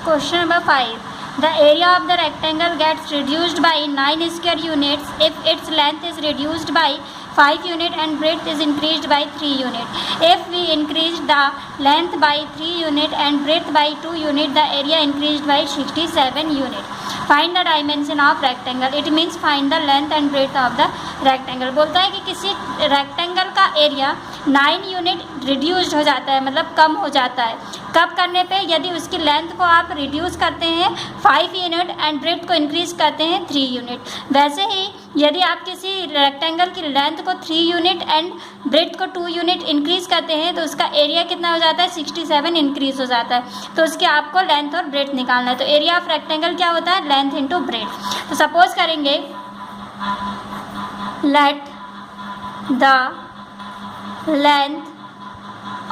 Question number 5. The area of the rectangle gets reduced by 9 square units if its length is reduced by 5 units and breadth is increased by 3 units. If we increase the length by 3 units and breadth by 2 units, the area increased by 67 units. Find the dimension of rectangle. It means find the length and breadth of the rectangle. बोलता है कि किसी rectangle का area 9 unit reduced हो जाता है, मतलब कम हो जाता है. कब करने पे? यदि उसकी लेंथ को आप रिड्यूस करते हैं 5 यूनिट एंड ब्रेड्थ को इंक्रीज करते हैं 3 यूनिट. वैसे ही यदि आप किसी रेक्टेंगल की लेंथ को 3 यूनिट एंड ब्रेड्थ को 2 यूनिट इंक्रीज करते हैं तो उसका एरिया कितना हो जाता है? 67 इंक्रीज हो जाता है. तो उसके आपको लेंथ और ब्रेड्थ निकालना है. तो एरिया ऑफ रेक्टेंगल क्या होता है? Length into breadth. तो सपोज करेंगे let the length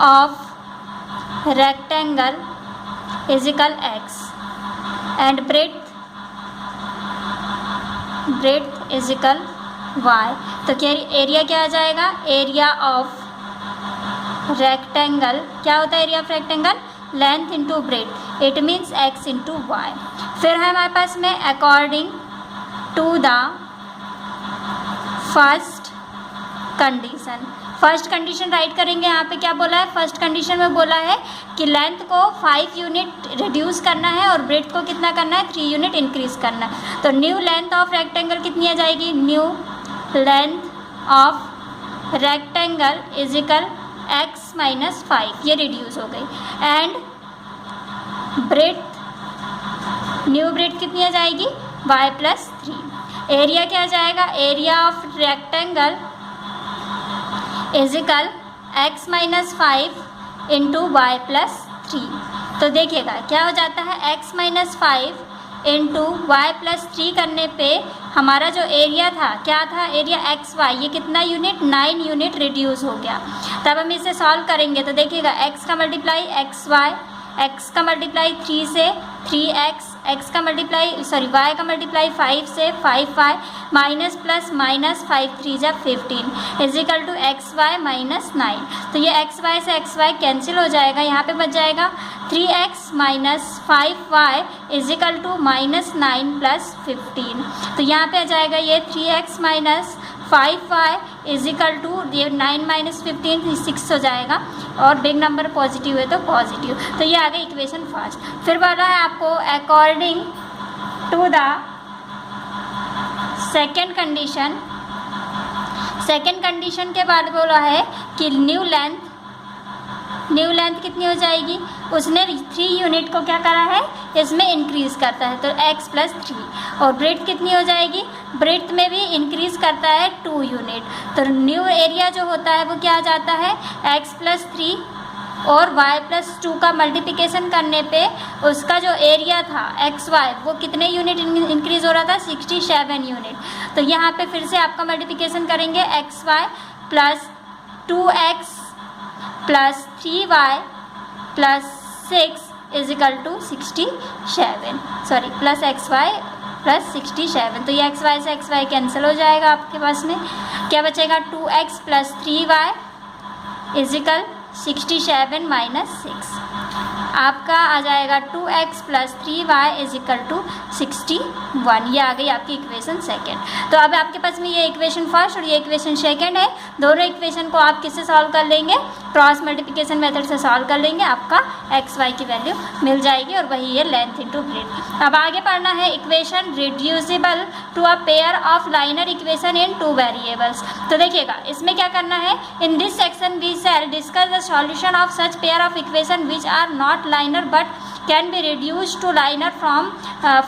of rectangle is equal x and breadth is equal y. तो क्या एरिया क्या आ जाएगा? एरिया ऑफ रेक्टेंगल क्या होता है? Area of rectangle length into breadth. It means x into y. फिर है हमारे पास में according to the first condition. First condition write करेंगे. यहाँ पे क्या बोला है? फर्स्ट कंडीशन में बोला है कि लेंथ को 5 यूनिट रिड्यूस करना है और ब्रेड्थ को कितना करना है? 3 यूनिट इंक्रीज करना है. तो न्यू लेंथ ऑफ रेक्टेंगल कितनी आ जाएगी? New length of rectangle is equal x minus 5. ये रिड्यूस हो गई. एंड ब्रेड्थ, न्यू ब्रेड्थ कितनी आ जाएगी? y plus 3. एरिया क्या आ जाएगा? Area of rectangle is equal x minus 5 into y plus 3. तो देखिएगा क्या हो जाता है? x minus 5 into y plus 3 करने पे हमारा जो एरिया था क्या था? Area x y. ये कितना यूनिट? 9 यूनिट रिड्यूस हो गया. तब हम इसे सॉल्व करेंगे तो देखिएगा x का मल्टीप्लाई एक्स वाई, x का मल्टीप्लाई 3 से 3x, x का मल्टीप्लाई y का मल्टीप्लाई 5 से 5y माइनस प्लस माइनस 5 3 जा 15 is equal to x y minus 9. तो ये एक्स वाई से एक्स वाई कैंसिल हो जाएगा. यहाँ पे बच जाएगा 3x minus 5y is equal to minus 9 plus 15. तो यहाँ पे आ जाएगा ये 3x minus 5y is equal to ये 9 माइनस 15 6 हो जाएगा और बिग नंबर पॉजिटिव है तो पॉजिटिव. तो ये आ गई इक्वेशन फर्स्ट. फिर बोला है आपको according to the second condition. Second condition के बाद बोला है कि न्यू लेंथ कितनी हो जाएगी? उसने 3 यूनिट को क्या करा है? इसमें इंक्रीज करता है तो x प्लस 3. और ब्रेड्थ कितनी हो जाएगी? ब्रेड्थ में भी इंक्रीज करता है 2 यूनिट. तो न्यू एरिया जो होता है वो क्या आ जाता है? x प्लस 3 और y प्लस 2 का मल्टीप्लिकेशन करने पे उसका जो एरिया था एक्स वाई वो कितने यूनिट इंक्रीज हो रहा था? 67 यूनिट. तो यहाँ पे फिर से आपका मल्टीप्लिकेशन करेंगे x y plus 2x plus 3y plus 6 is equal to 67. Sorry plus x y plus 67. तो ये एक्स वाई से एक्स वाई कैंसिल हो जाएगा. आपके पास में क्या बचेगा? 2x plus 3y is equal 67 minus 6. आपका आ जाएगा 2x plus 3y is equal to 61. ये आ गई आपकी इक्वेशन सेकेंड. तो अब आपके पास में ये इक्वेशन फर्स्ट और ये इक्वेशन सेकेंड है. दोनों इक्वेशन को आप किससे सॉल्व कर लेंगे? क्रॉस मल्टीप्लिकेशन मेथड से सॉल्व कर लेंगे. आपका एक्स वाई की वैल्यू मिल जाएगी और वही है लेंथ इंटू ब्रेड्थ. अब आगे पढ़ना है equation reducible to a pair of linear equation in 2 variables. तो देखिएगा इसमें क्या करना है? In this section we shall discuss the solution of such pair of equation which are not liner but can be reduced to liner from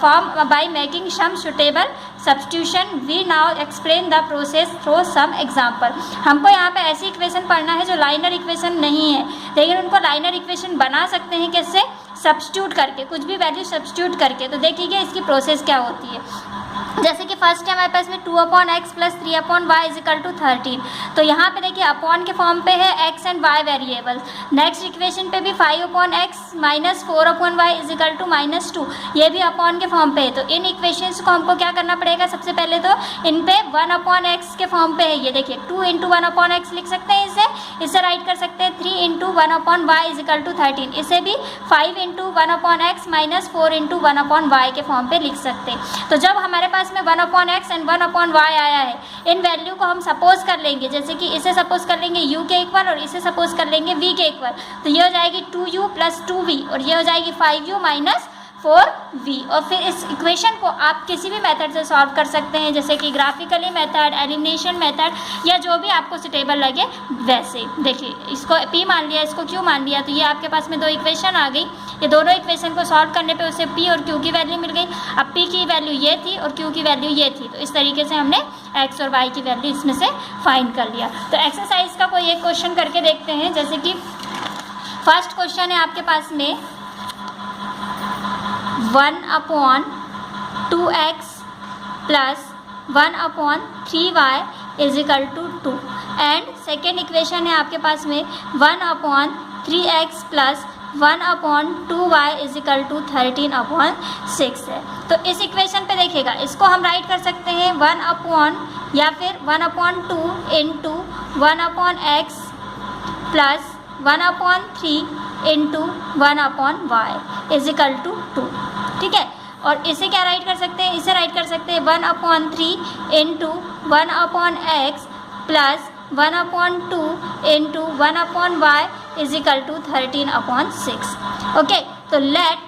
form by making some suitable substitution. We now explain the process through some example. हमको यहाँ पे ऐसी equation पढ़ना है जो liner equation नहीं है लेकिन उनको लाइनर इक्वेशन बना सकते हैं. कैसे? सब्स्टिट्यूट करके, कुछ भी वैल्यू सब्स्टिट्यूट करके. तो देखिए इसकी प्रोसेस क्या होती है. जैसे कि फर्स्ट है हमारे पास में 2/x plus 3/y is equal to 13। तो यहाँ पे देखिए अपॉन के फॉर्म पे है x and y variables. Next equation पे भी 5/x minus 4/y is equal to -2, ये भी अपॉन के फॉर्म पे है। तो इन इक्वेशंस को हमको क्या करना पड़ेगा, सबसे पहले तो इन पे 1/x के फॉर्म पे है, ये देखिए 2 × 1/x लिख सकते हैं, इसे राइट कर सकते हैं 3 × 1/y इज इक्वल टू 13, इसे भी 5 × 1/x माइनस 4 × 1/y के फॉर्म पे लिख सकते हैं। तो जब हमारे पास में 1/x एंड 1/y आया है, इन वैल्यू को हम सपोज कर लेंगे, जैसे कि इसे सपोज कर लेंगे u के इक्वल और इसे सपोज कर लेंगे v के इक्वल। तो ये हो जाएगी 2u प्लस 2v और ये हो जाएगी 5u माइनस 4v। और फिर इस इक्वेशन को आप किसी भी मेथड से सॉल्व कर सकते हैं, जैसे कि ग्राफिकली मेथड, एलिमिनेशन मेथड, या जो भी आपको सुटेबल लगे वैसे। देखिए इसको p मान लिया, इसको q मान लिया, तो ये आपके पास में दो इक्वेशन आ गई। ये दोनों इक्वेशन को सॉल्व करने पे उसे p और q की वैल्यू मिल गई। अब p की वैल्यू ये थी और q की वैल्यू ये थी, तो इस तरीके से हमने x और y की वैल्यू इसमें से फाइंड कर लिया। तो एक्सरसाइज का कोई एक क्वेश्चन करके देखते हैं। जैसे कि फर्स्ट क्वेश्चन है आपके पास में 1/2x plus 1/3y is equal to 2 and second equation है आपके पास में 1/3x plus 1/2y is equal to 13/6 है। तो इस इक्वेशन पे देखिएगा, इसको हम राइट कर सकते हैं 1/ या फिर 1/2 into 1/x plus 1/3 into 1/y is equal to 2, ठीक है। और इसे क्या राइट कर सकते हैं, इसे राइट कर सकते हैं 1/3 into 1/x plus 1/2 into 1/y is equal to 13/6। Okay, तो let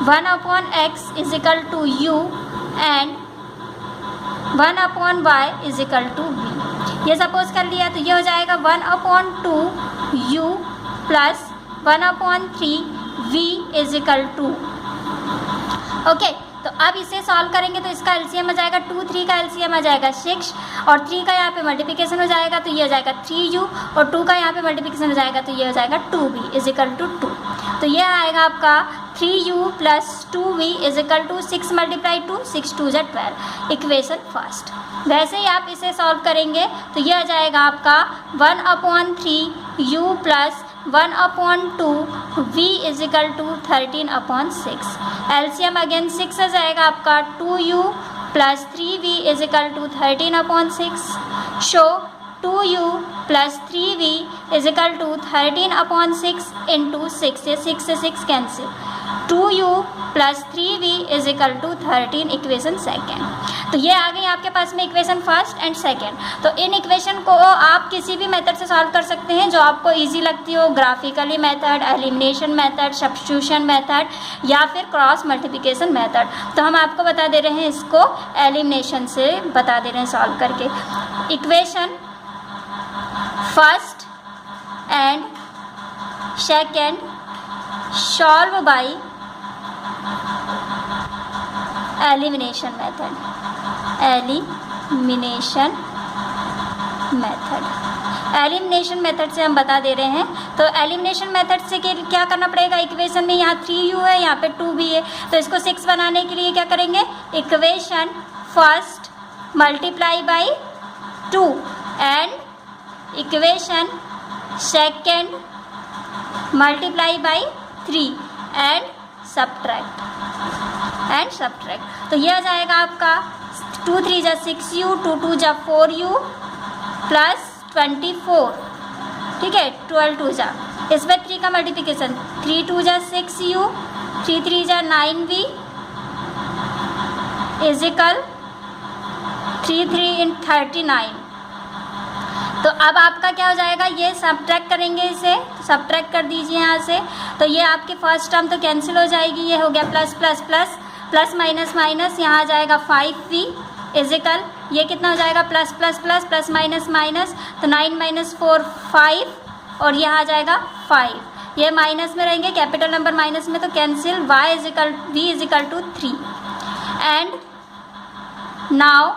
1/x is equal to u and 1/y is equal to v। ये सपोज कर लिया, तो ये हो जाएगा 1/2 u plus 1/3 v is equal to. Okay, तो अब इसे सॉल्व करेंगे तो इसका एलसीएम आ जाएगा 2, 3 का एलसीएम आ जाएगा 6 और 3 का यहाँ पे मल्टीप्लिकेशन हो जाएगा तो ये हो जाएगा 3u और 2 का यहाँ पे मल्टीप्लिकेशन हो जाएगा तो ये हो जाएगा 2v इज इक्वल टू 2। तो ये आएगा आपका 3u plus 2v is equal to 6 × 2 6 2 = 12, equation first. वैसे ही आप इसे सॉल्व करेंगे तो ये आ जाएगा आपका 1/3u plus 1/2 v is equal to 13/6। LCM again 6 आ जाएगा आपका 2u plus 3v is equal to 13/6। So 2u plus 3v is equal to 13/6 into 6 से 6 cancel, 2u plus 3v is equal to 13, equation second. तो ये आ गई आपके पास में इक्वेशन फर्स्ट एंड सेकेंड। तो इन इक्वेशन को आप किसी भी मेथड से सॉल्व कर सकते हैं जो आपको इजी लगती हो, graphically method, elimination method, substitution method या फिर क्रॉस मल्टीप्लिकेशन मेथड। तो हम आपको बता दे रहे हैं इसको एलिमिनेशन से बता दे रहे हैं सॉल्व करके। Equation first and second solve by elimination method. Elimination method से हम बता दे रहे हैं। तो एलिमिनेशन मेथड से क्या करना पड़ेगा, इक्वेशन में यहाँ 3u है, यहाँ पे 2v है, तो इसको 6 बनाने के लिए क्या करेंगे, equation first multiply by 2 and equation second multiply by 3 and subtract तो यह आ जाएगा आपका 2 3 = 6u 2 2 = 4u प्लस 24, ठीक है, 12 2 = इसमें 3 का multiplication 3 2 = 6u 3 3 = 9v is equal 3 3 × 39। तो अब आपका क्या हो जाएगा, ये सब्ट्रैक्ट करेंगे, इसे सब्ट्रैक्ट कर दीजिए यहाँ से। तो ये आपकी फर्स्ट टर्म तो कैंसिल हो जाएगी, ये हो गया plus plus plus plus minus minus, यहाँ आ जाएगा 5v इज इक्वल, ये कितना हो जाएगा plus plus plus plus minus minus, तो 9 - 4 5 और यहाँ आ जाएगा 5, ये माइनस में रहेंगे, कैपिटल नंबर माइनस में तो cancel, v is equal to 3 and now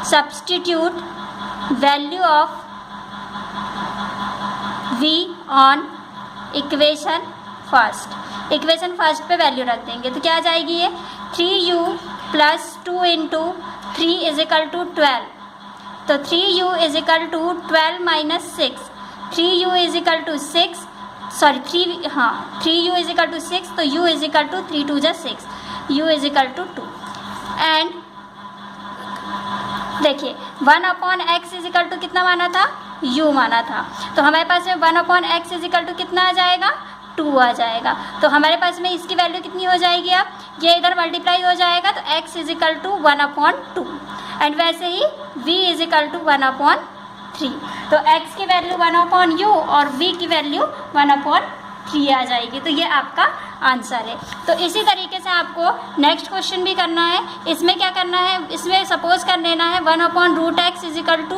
substitute value of v on equation first पे वैल्यू रख देंगे तो क्या आ जाएगी, ये 3u plus 2 into 3 is equal to 12, तो 3u is equal to 12 minus 6, 3u is equal to 6, sorry 3u is equal to 6, तो u इज इक्वल टू 3 2 जा 6, u is equal to 2। And देखिए 1/x इज इक्वल टू कितना माना था, u माना था, तो हमारे पास में 1/x इज इक्वल टू कितना आ जाएगा, 2 आ जाएगा। तो हमारे पास में इसकी वैल्यू कितनी हो जाएगी, अब ये इधर मल्टीप्लाई हो जाएगा, तो x is equal to 1/2 and वैसे ही v इज इक्वल टू 1/3, तो x की वैल्यू 1/u और v की वैल्यू 1/3 आ जाएगी। तो ये आपका आंसर है। तो इसी तरीके से आपको नेक्स्ट क्वेश्चन भी करना है। इसमें क्या करना है, इसमें सपोज कर लेना है 1/√x is equal to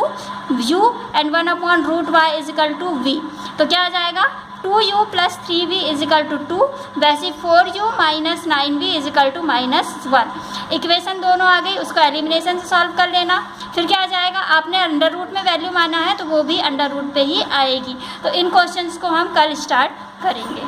u and 1/√y is equal to v, तो क्या आ जाएगा 2u plus 3v is equal to 2, वैसे 4u minus 9v is equal to -1। Equation दोनों आ गई, उसको एलिमिनेशन से सॉल्व कर लेना। फिर क्या आ जाएगा, आपने अंडर रूट में वैल्यू माना है तो वो भी अंडर रूट पे ही आएगी। तो इन क्वेश्चंस को हम कल स्टार्ट करेंगे।